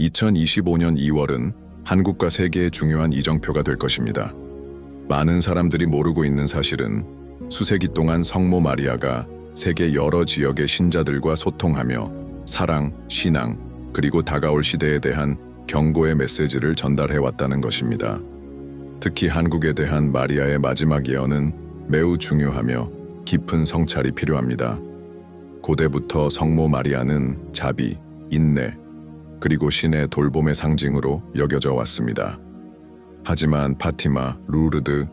2025년 2월은 한국과 세계의 중요한 이정표가 될 것입니다. 많은 사람들이 모르고 있는 사실은 수세기 동안 성모 마리아가 세계 여러 지역의 신자들과 소통하며 사랑, 신앙, 그리고 다가올 시대에 대한 경고의 메시지를 전달해 왔다는 것입니다. 특히 한국에 대한 마리아의 마지막 예언은 매우 중요하며 깊은 성찰이 필요합니다. 고대부터 성모 마리아는 자비, 인내, 그리고 신의 돌봄의 상징으로 여겨져 왔습니다. 하지만 파티마, 루르드,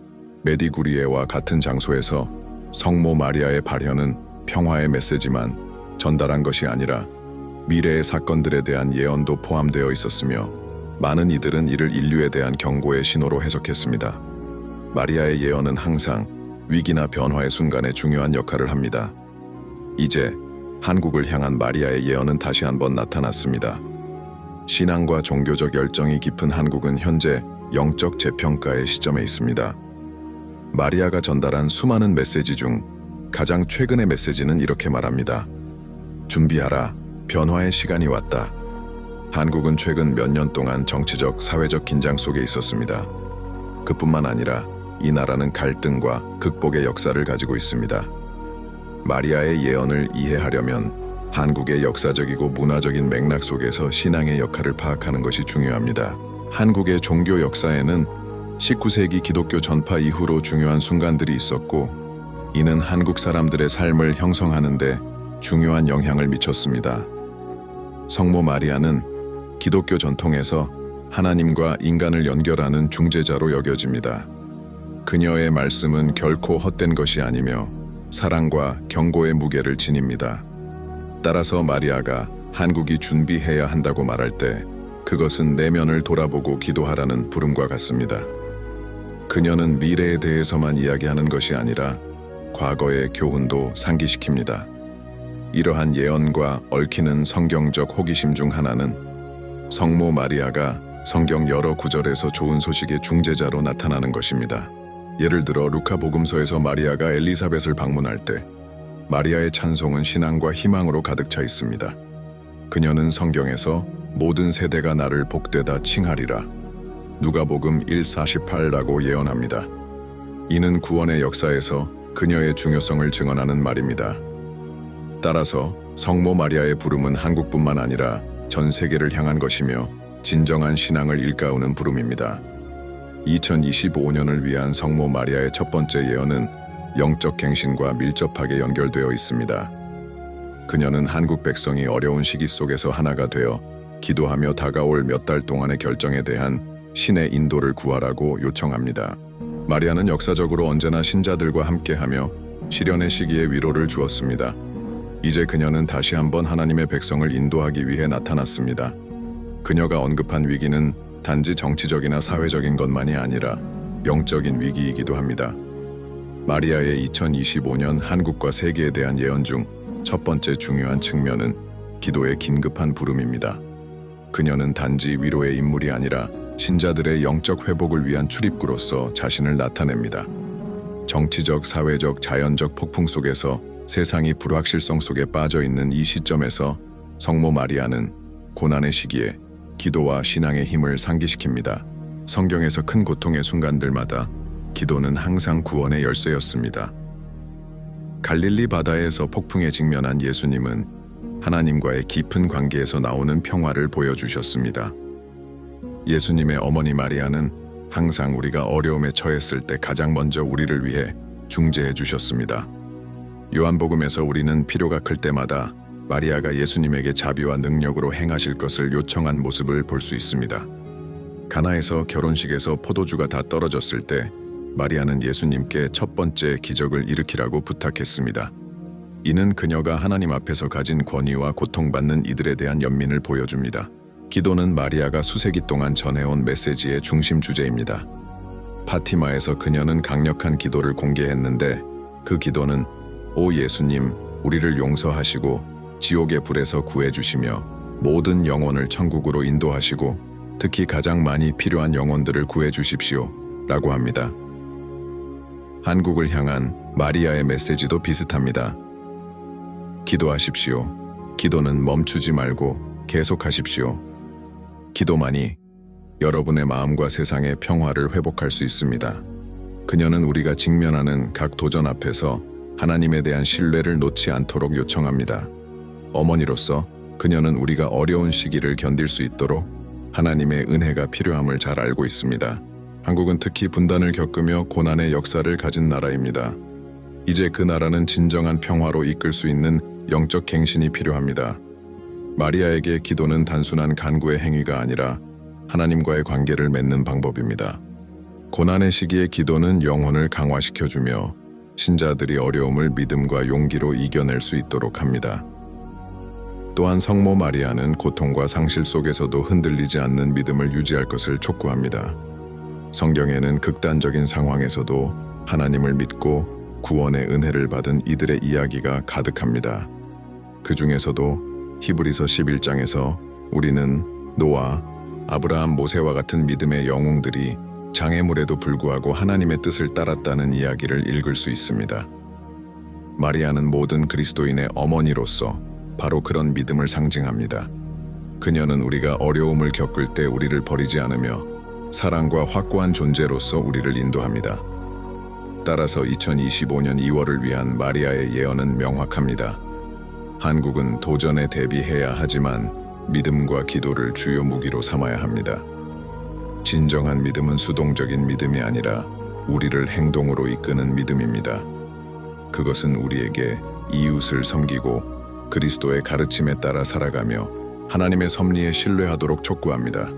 메디구리에와 같은 장소에서 성모 마리아의 발현은 평화의 메시지만 전달한 것이 아니라 미래의 사건들에 대한 예언도 포함되어 있었으며 많은 이들은 이를 인류에 대한 경고의 신호로 해석했습니다. 마리아의 예언은 항상 위기나 변화의 순간에 중요한 역할을 합니다. 이제 한국을 향한 마리아의 예언은 다시 한번 나타났습니다. 신앙과 종교적 열정이 깊은 한국은 현재 영적 재평가의 시점에 있습니다. 마리아가 전달한 수많은 메시지 중 가장 최근의 메시지는 이렇게 말합니다. 준비하라, 변화의 시간이 왔다. 한국은 최근 몇 년 동안 정치적, 사회적 긴장 속에 있었습니다. 그뿐만 아니라 이 나라는 갈등과 극복의 역사를 가지고 있습니다. 마리아의 예언을 이해하려면 한국의 역사적이고 문화적인 맥락 속에서 신앙의 역할을 파악하는 것이 중요합니다. 한국의 종교 역사에는 19세기 기독교 전파 이후로 중요한 순간들이 있었고, 이는 한국 사람들의 삶을 형성하는 데 중요한 영향을 미쳤습니다. 성모 마리아는 기독교 전통에서 하나님과 인간을 연결하는 중재자로 여겨집니다. 그녀의 말씀은 결코 헛된 것이 아니며 사랑과 경고의 무게를 지닙니다. 따라서 마리아가 한국이 준비해야 한다고 말할 때 그것은 내면을 돌아보고 기도하라는 부름과 같습니다. 그녀는 미래에 대해서만 이야기하는 것이 아니라 과거의 교훈도 상기시킵니다. 이러한 예언과 얽히는 성경적 호기심 중 하나는 성모 마리아가 성경 여러 구절에서 좋은 소식의 중재자로 나타나는 것입니다. 예를 들어 루카 복음서에서 마리아가 엘리사벳을 방문할 때 마리아의 찬송은 신앙과 희망으로 가득 차 있습니다. 그녀는 성경에서 모든 세대가 나를 복되다 칭하리라, 누가복음 1:48라고 예언합니다. 이는 구원의 역사에서 그녀의 중요성을 증언하는 말입니다. 따라서 성모 마리아의 부름은 한국뿐만 아니라 전 세계를 향한 것이며 진정한 신앙을 일깨우는 부름입니다. 2025년을 위한 성모 마리아의 첫 번째 예언은 영적 갱신과 밀접하게 연결되어 있습니다. 그녀는 한국 백성이 어려운 시기 속에서 하나가 되어 기도하며 다가올 몇 달 동안의 결정에 대한 신의 인도를 구하라고 요청합니다. 마리아는 역사적으로 언제나 신자들과 함께하며 시련의 시기에 위로를 주었습니다. 이제 그녀는 다시 한번 하나님의 백성을 인도하기 위해 나타났습니다. 그녀가 언급한 위기는 단지 정치적이나 사회적인 것만이 아니라 영적인 위기이기도 합니다. 마리아의 2025년 한국과 세계에 대한 예언 중 첫 번째 중요한 측면은 기도의 긴급한 부름입니다. 그녀는 단지 위로의 인물이 아니라 신자들의 영적 회복을 위한 출입구로서 자신을 나타냅니다. 정치적, 사회적, 자연적 폭풍 속에서 세상이 불확실성 속에 빠져 있는 이 시점에서 성모 마리아는 고난의 시기에 기도와 신앙의 힘을 상기시킵니다. 성경에서 큰 고통의 순간들마다 기도는 항상 구원의 열쇠였습니다. 갈릴리 바다에서 폭풍에 직면한 예수님은 하나님과의 깊은 관계에서 나오는 평화를 보여주셨습니다. 예수님의 어머니 마리아는 항상 우리가 어려움에 처했을 때 가장 먼저 우리를 위해 중재해 주셨습니다. 요한복음에서 우리는 필요가 클 때마다 마리아가 예수님에게 자비와 능력으로 행하실 것을 요청한 모습을 볼 수 있습니다. 가나에서 결혼식에서 포도주가 다 떨어졌을 때 마리아는 예수님께 첫 번째 기적을 일으키라고 부탁했습니다. 이는 그녀가 하나님 앞에서 가진 권위와 고통받는 이들에 대한 연민을 보여줍니다. 기도는 마리아가 수세기 동안 전해온 메시지의 중심 주제입니다. 파티마에서 그녀는 강력한 기도를 공개했는데 그 기도는 오 예수님, 우리를 용서하시고 지옥의 불에서 구해주시며 모든 영혼을 천국으로 인도하시고 특히 가장 많이 필요한 영혼들을 구해주십시오 라고 합니다. 한국을 향한 마리아의 메시지도 비슷합니다. 기도하십시오. 기도는 멈추지 말고 계속하십시오. 기도만이 여러분의 마음과 세상의 평화를 회복할 수 있습니다. 그녀는 우리가 직면하는 각 도전 앞에서 하나님에 대한 신뢰를 놓지 않도록 요청합니다. 어머니로서 그녀는 우리가 어려운 시기를 견딜 수 있도록 하나님의 은혜가 필요함을 잘 알고 있습니다. 한국은 특히 분단을 겪으며 고난의 역사를 가진 나라입니다. 이제 그 나라는 진정한 평화로 이끌 수 있는 영적 갱신이 필요합니다. 마리아에게 기도는 단순한 간구의 행위가 아니라 하나님과의 관계를 맺는 방법입니다. 고난의 시기에 기도는 영혼을 강화시켜주며 신자들이 어려움을 믿음과 용기로 이겨낼 수 있도록 합니다. 또한 성모 마리아는 고통과 상실 속에서도 흔들리지 않는 믿음을 유지할 것을 촉구합니다. 성경에는 극단적인 상황에서도 하나님을 믿고 구원의 은혜를 받은 이들의 이야기가 가득합니다. 그 중에서도 히브리서 11장에서 우리는 노아, 아브라함, 모세와 같은 믿음의 영웅들이 장애물에도 불구하고 하나님의 뜻을 따랐다는 이야기를 읽을 수 있습니다. 마리아는 모든 그리스도인의 어머니로서 바로 그런 믿음을 상징합니다. 그녀는 우리가 어려움을 겪을 때 우리를 버리지 않으며 사랑과 확고한 존재로서 우리를 인도합니다. 따라서 2025년 2월을 위한 마리아의 예언은 명확합니다. 한국은 도전에 대비해야 하지만 믿음과 기도를 주요 무기로 삼아야 합니다. 진정한 믿음은 수동적인 믿음이 아니라 우리를 행동으로 이끄는 믿음입니다. 그것은 우리에게 이웃을 섬기고 그리스도의 가르침에 따라 살아가며 하나님의 섭리에 신뢰하도록 촉구합니다.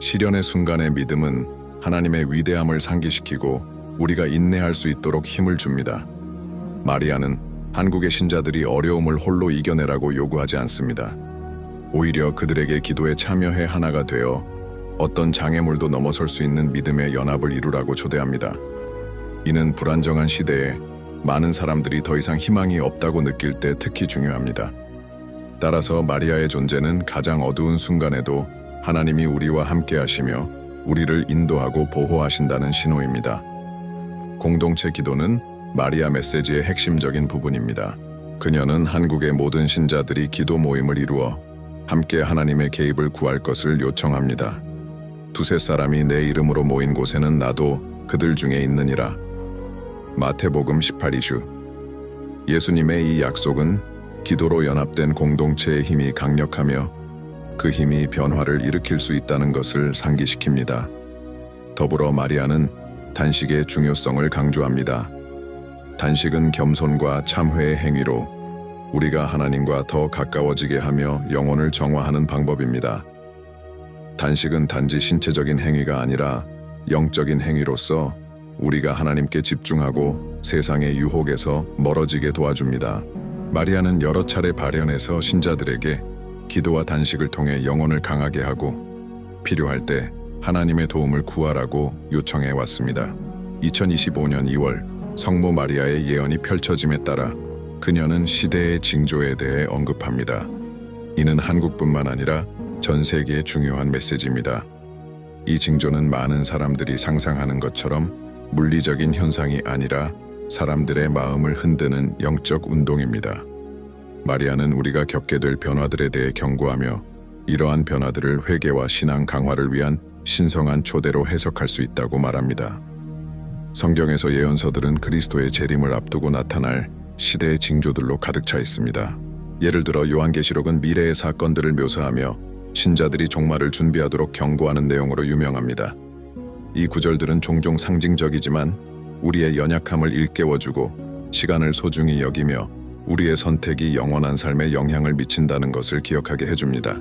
시련의 순간의 믿음은 하나님의 위대함을 상기시키고 우리가 인내할 수 있도록 힘을 줍니다. 마리아는 한국의 신자들이 어려움을 홀로 이겨내라고 요구하지 않습니다. 오히려 그들에게 기도에 참여해 하나가 되어 어떤 장애물도 넘어설 수 있는 믿음의 연합을 이루라고 초대합니다. 이는 불안정한 시대에 많은 사람들이 더 이상 희망이 없다고 느낄 때 특히 중요합니다. 따라서 마리아의 존재는 가장 어두운 순간에도 하나님이 우리와 함께 하시며 우리를 인도하고 보호하신다는 신호입니다. 공동체 기도는 마리아 메시지의 핵심적인 부분입니다. 그녀는 한국의 모든 신자들이 기도 모임을 이루어 함께 하나님의 개입을 구할 것을 요청합니다. 두세 사람이 내 이름으로 모인 곳에는 나도 그들 중에 있느니라. 마태복음 18이슈. 예수님의 이 약속은 기도로 연합된 공동체의 힘이 강력하며 그 힘이 변화를 일으킬 수 있다는 것을 상기시킵니다. 더불어 마리아는 단식의 중요성을 강조합니다. 단식은 겸손과 참회의 행위로 우리가 하나님과 더 가까워지게 하며 영혼을 정화하는 방법입니다. 단식은 단지 신체적인 행위가 아니라 영적인 행위로서 우리가 하나님께 집중하고 세상의 유혹에서 멀어지게 도와줍니다. 마리아는 여러 차례 발현해서 신자들에게 기도와 단식을 통해 영혼을 강하게 하고 필요할 때 하나님의 도움을 구하라고 요청해 왔습니다. 2025년 2월 성모 마리아의 예언이 펼쳐짐에 따라 그녀는 시대의 징조에 대해 언급합니다. 이는 한국뿐만 아니라 전 세계에 중요한 메시지입니다. 이 징조는 많은 사람들이 상상하는 것처럼 물리적인 현상이 아니라 사람들의 마음을 흔드는 영적 운동입니다. 마리아는 우리가 겪게 될 변화들에 대해 경고하며 이러한 변화들을 회개와 신앙 강화를 위한 신성한 초대로 해석할 수 있다고 말합니다. 성경에서 예언서들은 그리스도의 재림을 앞두고 나타날 시대의 징조들로 가득 차 있습니다. 예를 들어 요한계시록은 미래의 사건들을 묘사하며 신자들이 종말을 준비하도록 경고하는 내용으로 유명합니다. 이 구절들은 종종 상징적이지만 우리의 연약함을 일깨워주고 시간을 소중히 여기며 우리의 선택이 영원한 삶에 영향을 미친다는 것을 기억하게 해줍니다.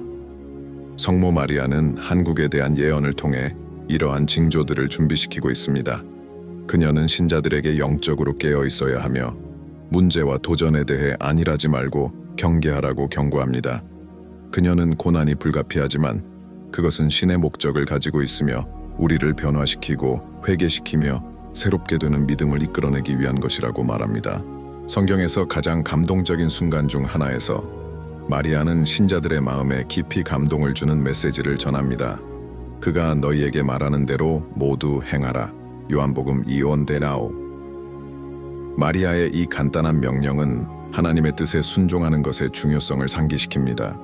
성모 마리아는 한국에 대한 예언을 통해 이러한 징조들을 준비시키고 있습니다. 그녀는 신자들에게 영적으로 깨어 있어야 하며 문제와 도전에 대해 안일하지 말고 경계하라고 경고합니다. 그녀는 고난이 불가피하지만 그것은 신의 목적을 가지고 있으며 우리를 변화시키고 회개시키며 새롭게 되는 믿음을 이끌어내기 위한 것이라고 말합니다. 성경에서 가장 감동적인 순간 중 하나에서 마리아는 신자들의 마음에 깊이 감동을 주는 메시지를 전합니다. 그가 너희에게 말하는 대로 모두 행하라. 요한복음 2:9. 마리아의 이 간단한 명령은 하나님의 뜻에 순종하는 것의 중요성을 상기시킵니다.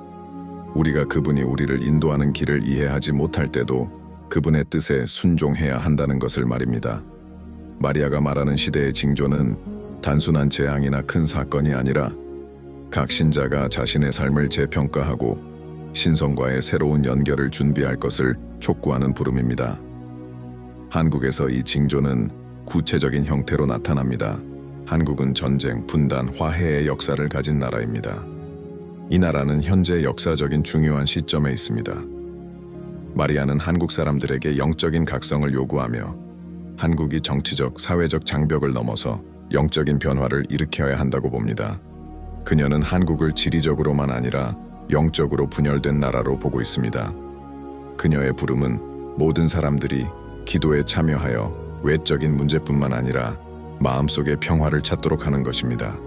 우리가 그분이 우리를 인도하는 길을 이해하지 못할 때도 그분의 뜻에 순종해야 한다는 것을 말입니다. 마리아가 말하는 시대의 징조는 단순한 재앙이나 큰 사건이 아니라 각 신자가 자신의 삶을 재평가하고 신성과의 새로운 연결을 준비할 것을 촉구하는 부름입니다. 한국에서 이 징조는 구체적인 형태로 나타납니다. 한국은 전쟁, 분단, 화해의 역사를 가진 나라입니다. 이 나라는 현재 역사적인 중요한 시점에 있습니다. 마리아는 한국 사람들에게 영적인 각성을 요구하며 한국이 정치적, 사회적 장벽을 넘어서 영적인 변화를 일으켜야 한다고 봅니다. 그녀는 한국을 지리적으로만 아니라 영적으로 분열된 나라로 보고 있습니다. 그녀의 부름은 모든 사람들이 기도에 참여하여 외적인 문제뿐만 아니라 마음속의 평화를 찾도록 하는 것입니다.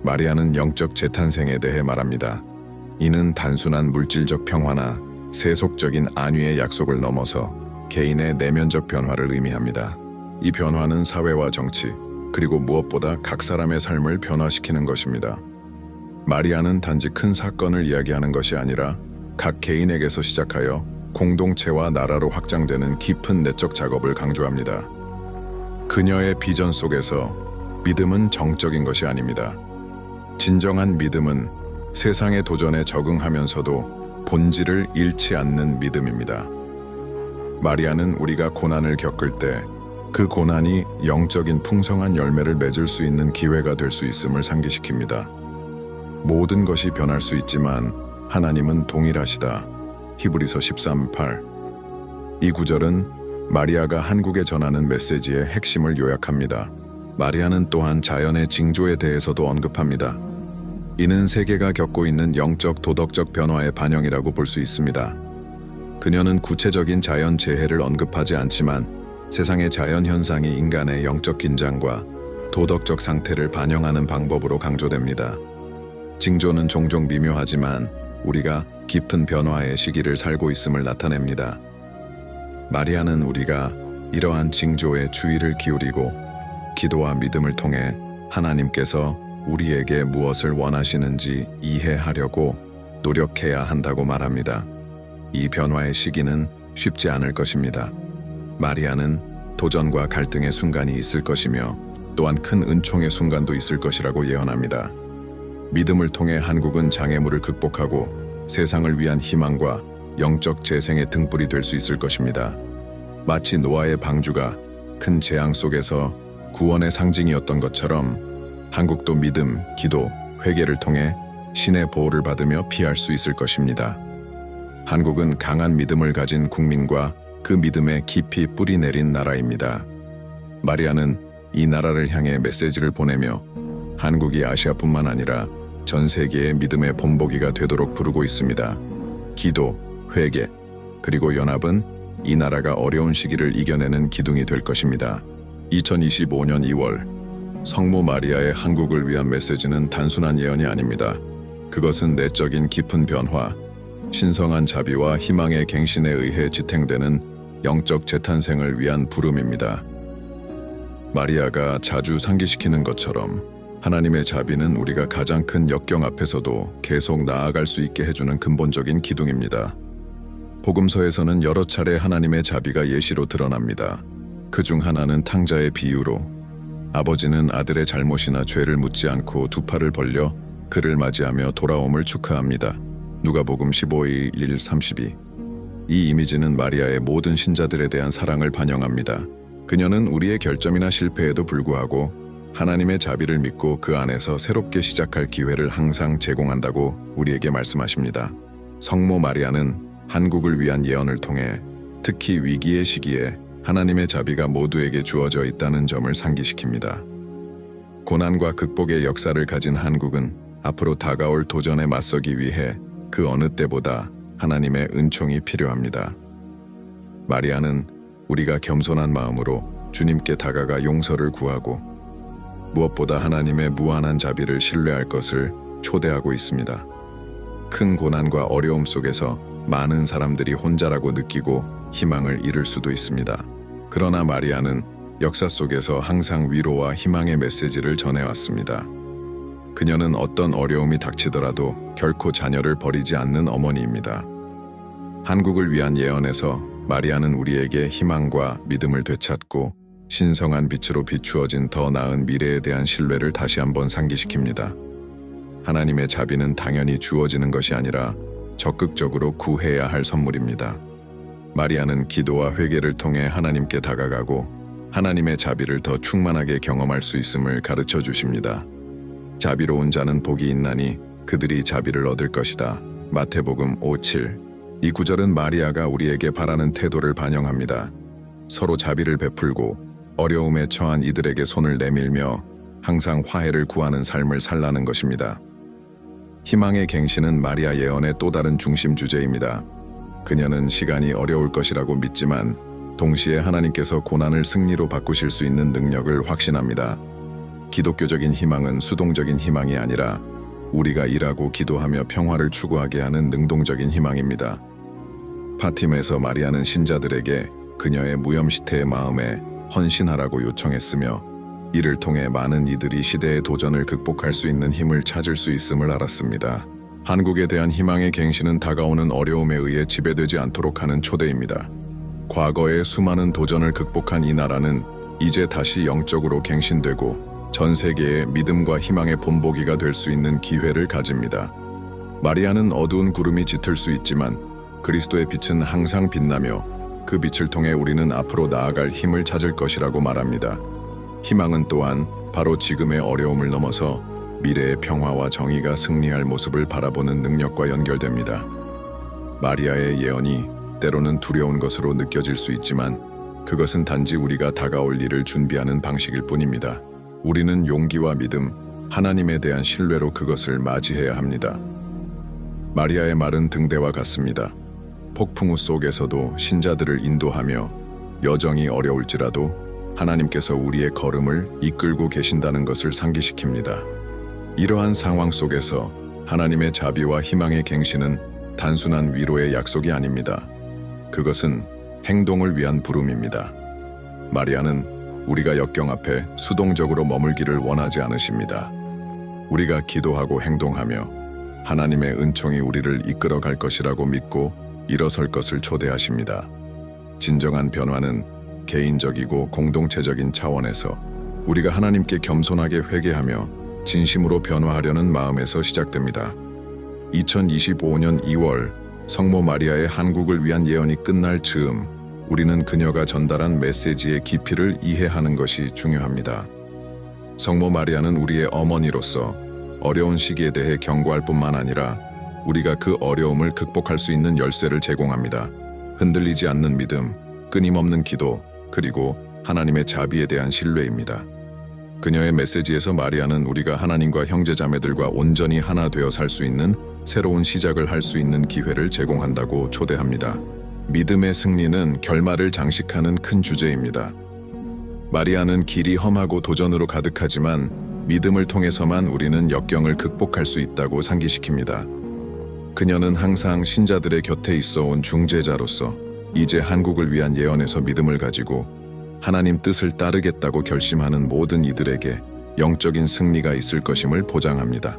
마리아는 영적 재탄생에 대해 말합니다. 이는 단순한 물질적 평화나 세속적인 안위의 약속을 넘어서 개인의 내면적 변화를 의미합니다. 이 변화는 사회와 정치, 그리고 무엇보다 각 사람의 삶을 변화시키는 것입니다. 마리아는 단지 큰 사건을 이야기하는 것이 아니라 각 개인에게서 시작하여 공동체와 나라로 확장되는 깊은 내적 작업을 강조합니다. 그녀의 비전 속에서 믿음은 정적인 것이 아닙니다. 진정한 믿음은 세상의 도전에 적응하면서도 본질을 잃지 않는 믿음입니다. 마리아는 우리가 고난을 겪을 때 그 고난이 영적인 풍성한 열매를 맺을 수 있는 기회가 될 수 있음을 상기시킵니다. 모든 것이 변할 수 있지만 하나님은 동일하시다. 히브리서 13:8. 이 구절은 마리아가 한국에 전하는 메시지의 핵심을 요약합니다. 마리아는 또한 자연의 징조에 대해서도 언급합니다. 이는 세계가 겪고 있는 영적 도덕적 변화의 반영이라고 볼 수 있습니다. 그녀는 구체적인 자연 재해를 언급하지 않지만 세상의 자연 현상이 인간의 영적 긴장과 도덕적 상태를 반영하는 방법으로 강조됩니다. 징조는 종종 미묘하지만 우리가 깊은 변화의 시기를 살고 있음을 나타냅니다. 마리아는 우리가 이러한 징조에 주의를 기울이고 기도와 믿음을 통해 하나님께서 우리에게 무엇을 원하시는지 이해하려고 노력해야 한다고 말합니다. 이 변화의 시기는 쉽지 않을 것입니다. 마리아는 도전과 갈등의 순간이 있을 것이며 또한 큰 은총의 순간도 있을 것이라고 예언합니다. 믿음을 통해 한국은 장애물을 극복하고 세상을 위한 희망과 영적 재생의 등불이 될 수 있을 것입니다. 마치 노아의 방주가 큰 재앙 속에서 구원의 상징이었던 것처럼 한국도 믿음, 기도, 회개를 통해 신의 보호를 받으며 피할 수 있을 것입니다. 한국은 강한 믿음을 가진 국민과 그 믿음에 깊이 뿌리 내린 나라입니다. 마리아는 이 나라를 향해 메시지를 보내며 한국이 아시아뿐만 아니라 전 세계의 믿음의 본보기가 되도록 부르고 있습니다. 기도, 회개, 그리고 연합은 이 나라가 어려운 시기를 이겨내는 기둥이 될 것입니다. 2025년 2월, 성모 마리아의 한국을 위한 메시지는 단순한 예언이 아닙니다. 그것은 내적인 깊은 변화, 신성한 자비와 희망의 갱신에 의해 지탱되는 영적 재탄생을 위한 부름입니다. 마리아가 자주 상기시키는 것처럼 하나님의 자비는 우리가 가장 큰 역경 앞에서도 계속 나아갈 수 있게 해주는 근본적인 기둥입니다. 복음서에서는 여러 차례 하나님의 자비가 예시로 드러납니다. 그중 하나는 탕자의 비유로 아버지는 아들의 잘못이나 죄를 묻지 않고 두 팔을 벌려 그를 맞이하며 돌아옴을 축하합니다. 누가복음 15:1-32. 이 이미지는 마리아의 모든 신자들에 대한 사랑을 반영합니다. 그녀는 우리의 결점이나 실패에도 불구하고 하나님의 자비를 믿고 그 안에서 새롭게 시작할 기회를 항상 제공한다고 우리에게 말씀하십니다. 성모 마리아는 한국을 위한 예언을 통해 특히 위기의 시기에 하나님의 자비가 모두에게 주어져 있다는 점을 상기시킵니다. 고난과 극복의 역사를 가진 한국은 앞으로 다가올 도전에 맞서기 위해 그 어느 때보다 하나님의 은총이 필요합니다. 마리아는 우리가 겸손한 마음으로 주님께 다가가 용서를 구하고 무엇보다 하나님의 무한한 자비를 신뢰할 것을 초대하고 있습니다. 큰 고난과 어려움 속에서 많은 사람들이 혼자라고 느끼고 희망을 잃을 수도 있습니다. 그러나 마리아는 역사 속에서 항상 위로와 희망의 메시지를 전해왔습니다. 그녀는 어떤 어려움이 닥치더라도 결코 자녀를 버리지 않는 어머니입니다. 한국을 위한 예언에서 마리아는 우리에게 희망과 믿음을 되찾고 신성한 빛으로 비추어진 더 나은 미래에 대한 신뢰를 다시 한번 상기시킵니다. 하나님의 자비는 당연히 주어지는 것이 아니라 적극적으로 구해야 할 선물입니다. 마리아는 기도와 회개를 통해 하나님께 다가가고 하나님의 자비를 더 충만하게 경험할 수 있음을 가르쳐 주십니다. 자비로운 자는 복이 있나니 그들이 자비를 얻을 것이다. 마태복음 5:7. 이 구절은 마리아가 우리에게 바라는 태도를 반영합니다. 서로 자비를 베풀고 어려움에 처한 이들에게 손을 내밀며 항상 화해를 구하는 삶을 살라는 것입니다. 희망의 갱신은 마리아 예언의 또 다른 중심 주제입니다. 그녀는 시간이 어려울 것이라고 믿지만 동시에 하나님께서 고난을 승리로 바꾸실 수 있는 능력을 확신합니다. 기독교적인 희망은 수동적인 희망이 아니라 우리가 일하고 기도하며 평화를 추구하게 하는 능동적인 희망입니다. 파팀에서 마리아는 신자들에게 그녀의 무염시태의 마음에 헌신하라고 요청했으며 이를 통해 많은 이들이 시대의 도전을 극복할 수 있는 힘을 찾을 수 있음을 알았습니다. 한국에 대한 희망의 갱신은 다가오는 어려움에 의해 지배되지 않도록 하는 초대입니다. 과거의 수많은 도전을 극복한 이 나라는 이제 다시 영적으로 갱신되고 전 세계의 믿음과 희망의 본보기가 될 수 있는 기회를 가집니다. 마리아는 어두운 구름이 짙을 수 있지만 그리스도의 빛은 항상 빛나며 그 빛을 통해 우리는 앞으로 나아갈 힘을 찾을 것이라고 말합니다. 희망은 또한 바로 지금의 어려움을 넘어서 미래의 평화와 정의가 승리할 모습을 바라보는 능력과 연결됩니다. 마리아의 예언이 때로는 두려운 것으로 느껴질 수 있지만 그것은 단지 우리가 다가올 일을 준비하는 방식일 뿐입니다. 우리는 용기와 믿음, 하나님에 대한 신뢰로 그것을 맞이해야 합니다. 마리아의 말은 등대와 같습니다. 폭풍우 속에서도 신자들을 인도하며 여정이 어려울지라도 하나님께서 우리의 걸음을 이끌고 계신다는 것을 상기시킵니다. 이러한 상황 속에서 하나님의 자비와 희망의 갱신은 단순한 위로의 약속이 아닙니다. 그것은 행동을 위한 부름입니다. 마리아는 우리가 역경 앞에 수동적으로 머물기를 원하지 않으십니다. 우리가 기도하고 행동하며 하나님의 은총이 우리를 이끌어 갈 것이라고 믿고 일어설 것을 초대하십니다. 진정한 변화는 개인적이고 공동체적인 차원에서 우리가 하나님께 겸손하게 회개하며 진심으로 변화하려는 마음에서 시작됩니다. 2025년 2월 성모 마리아의 한국을 위한 예언이 끝날 즈음 우리는 그녀가 전달한 메시지의 깊이를 이해하는 것이 중요합니다. 성모 마리아는 우리의 어머니로서 어려운 시기에 대해 경고할 뿐만 아니라 우리가 그 어려움을 극복할 수 있는 열쇠를 제공합니다. 흔들리지 않는 믿음, 끊임없는 기도, 그리고 하나님의 자비에 대한 신뢰입니다. 그녀의 메시지에서 마리아는 우리가 하나님과 형제자매들과 온전히 하나 되어 살 수 있는 새로운 시작을 할 수 있는 기회를 제공한다고 초대합니다. 믿음의 승리는 결말을 장식하는 큰 주제입니다. 마리아는 길이 험하고 도전으로 가득하지만 믿음을 통해서만 우리는 역경을 극복할 수 있다고 상기시킵니다. 그녀는 항상 신자들의 곁에 있어온 중재자로서 이제 한국을 위한 예언에서 믿음을 가지고 하나님 뜻을 따르겠다고 결심하는 모든 이들에게 영적인 승리가 있을 것임을 보장합니다.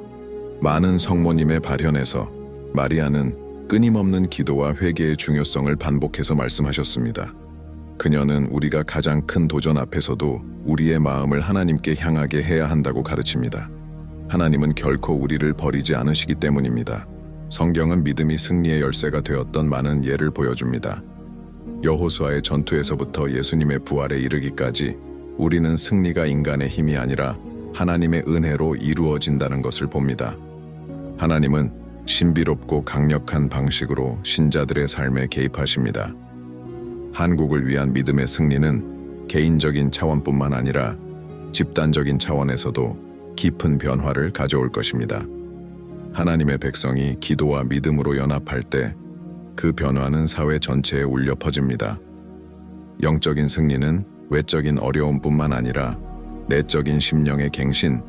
많은 성모님의 발현에서 마리아는 끊임없는 기도와 회개의 중요성을 반복해서 말씀하셨습니다. 그녀는 우리가 가장 큰 도전 앞에서도 우리의 마음을 하나님께 향하게 해야 한다고 가르칩니다. 하나님은 결코 우리를 버리지 않으시기 때문입니다. 성경은 믿음이 승리의 열쇠가 되었던 많은 예를 보여줍니다. 여호수아의 전투에서부터 예수님의 부활에 이르기까지 우리는 승리가 인간의 힘이 아니라 하나님의 은혜로 이루어진다는 것을 봅니다. 하나님은 신비롭고 강력한 방식으로 신자들의 삶에 개입하십니다. 한국을 위한 믿음의 승리는 개인적인 차원뿐만 아니라 집단적인 차원에서도 깊은 변화를 가져올 것입니다. 하나님의 백성이 기도와 믿음으로 연합할 때 그 변화는 사회 전체에 울려 퍼집니다. 영적인 승리는 외적인 어려움뿐만 아니라 내적인 심령의 갱신,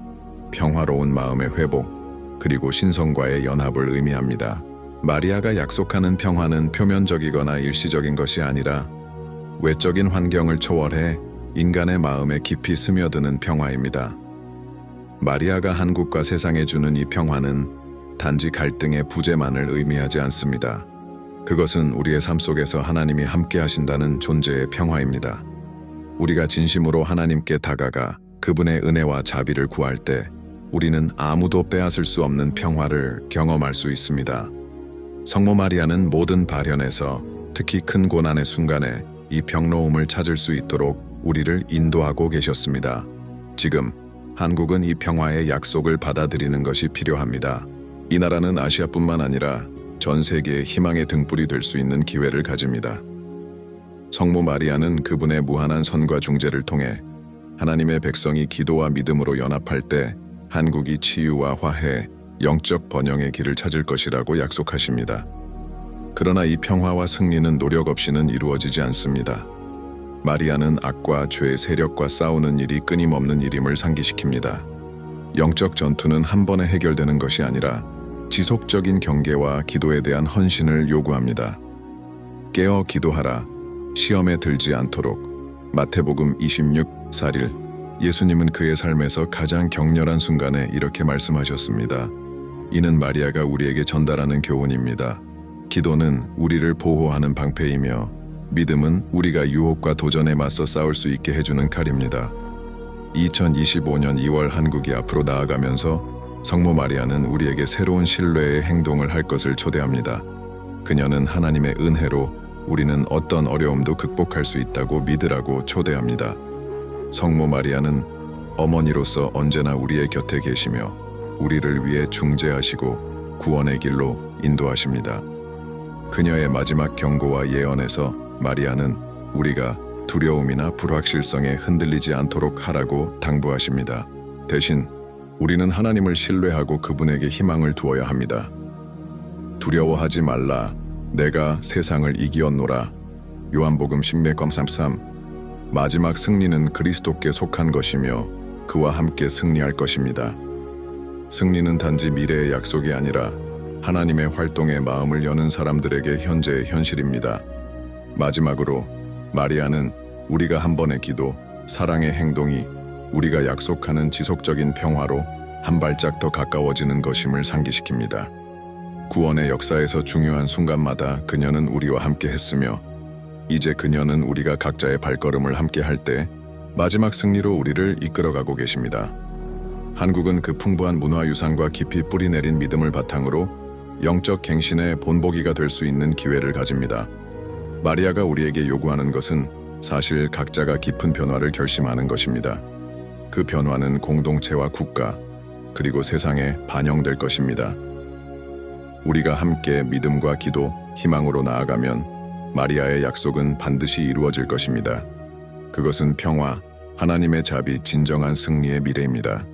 평화로운 마음의 회복, 그리고 신성과의 연합을 의미합니다. 마리아가 약속하는 평화는 표면적이거나 일시적인 것이 아니라 외적인 환경을 초월해 인간의 마음에 깊이 스며드는 평화입니다. 마리아가 한국과 세상에 주는 이 평화는 단지 갈등의 부재만을 의미하지 않습니다. 그것은 우리의 삶 속에서 하나님이 함께 하신다는 존재의 평화입니다. 우리가 진심으로 하나님께 다가가 그분의 은혜와 자비를 구할 때 우리는 아무도 빼앗을 수 없는 평화를 경험할 수 있습니다. 성모 마리아는 모든 발현에서 특히 큰 고난의 순간에 이 평로움을 찾을 수 있도록 우리를 인도하고 계셨습니다. 지금 한국은 이 평화의 약속을 받아들이는 것이 필요합니다. 이 나라는 아시아뿐만 아니라 전 세계의 희망의 등불이 될 수 있는 기회를 가집니다. 성모 마리아는 그분의 무한한 선과 중재를 통해 하나님의 백성이 기도와 믿음으로 연합할 때 한국이 치유와 화해, 영적 번영의 길을 찾을 것이라고 약속하십니다. 그러나 이 평화와 승리는 노력 없이는 이루어지지 않습니다. 마리아는 악과 죄의 세력과 싸우는 일이 끊임없는 일임을 상기시킵니다. 영적 전투는 한 번에 해결되는 것이 아니라 지속적인 경계와 기도에 대한 헌신을 요구합니다. 깨어 기도하라. 시험에 들지 않도록. 마태복음 26:41. 예수님은 그의 삶에서 가장 격렬한 순간에 이렇게 말씀하셨습니다. 이는 마리아가 우리에게 전달하는 교훈입니다. 기도는 우리를 보호하는 방패이며 믿음은 우리가 유혹과 도전에 맞서 싸울 수 있게 해주는 칼입니다. 2025년 2월 한국이 앞으로 나아가면서 성모 마리아는 우리에게 새로운 신뢰의 행동을 할 것을 초대합니다. 그녀는 하나님의 은혜로 우리는 어떤 어려움도 극복할 수 있다고 믿으라고 초대합니다. 성모 마리아는 어머니로서 언제나 우리의 곁에 계시며 우리를 위해 중재하시고 구원의 길로 인도하십니다. 그녀의 마지막 경고와 예언에서 마리아는 우리가 두려움이나 불확실성에 흔들리지 않도록 하라고 당부하십니다. 대신 우리는 하나님을 신뢰하고 그분에게 희망을 두어야 합니다. 두려워하지 말라. 내가 세상을 이기었노라. 요한복음 16:33. 마지막 승리는 그리스도께 속한 것이며 그와 함께 승리할 것입니다. 승리는 단지 미래의 약속이 아니라 하나님의 활동에 마음을 여는 사람들에게 현재의 현실입니다. 마지막으로 마리아는 우리가 한 번의 기도, 사랑의 행동이 우리가 약속하는 지속적인 평화로 한 발짝 더 가까워지는 것임을 상기시킵니다. 구원의 역사에서 중요한 순간마다 그녀는 우리와 함께 했으며 이제 그녀는 우리가 각자의 발걸음을 함께 할 때 마지막 승리로 우리를 이끌어가고 계십니다. 한국은 그 풍부한 문화유산과 깊이 뿌리내린 믿음을 바탕으로 영적 갱신의 본보기가 될 수 있는 기회를 가집니다. 마리아가 우리에게 요구하는 것은 사실 각자가 깊은 변화를 결심하는 것입니다. 그 변화는 공동체와 국가, 그리고 세상에 반영될 것입니다. 우리가 함께 믿음과 기도, 희망으로 나아가면 마리아의 약속은 반드시 이루어질 것입니다. 그것은 평화, 하나님의 자비, 진정한 승리의 미래입니다.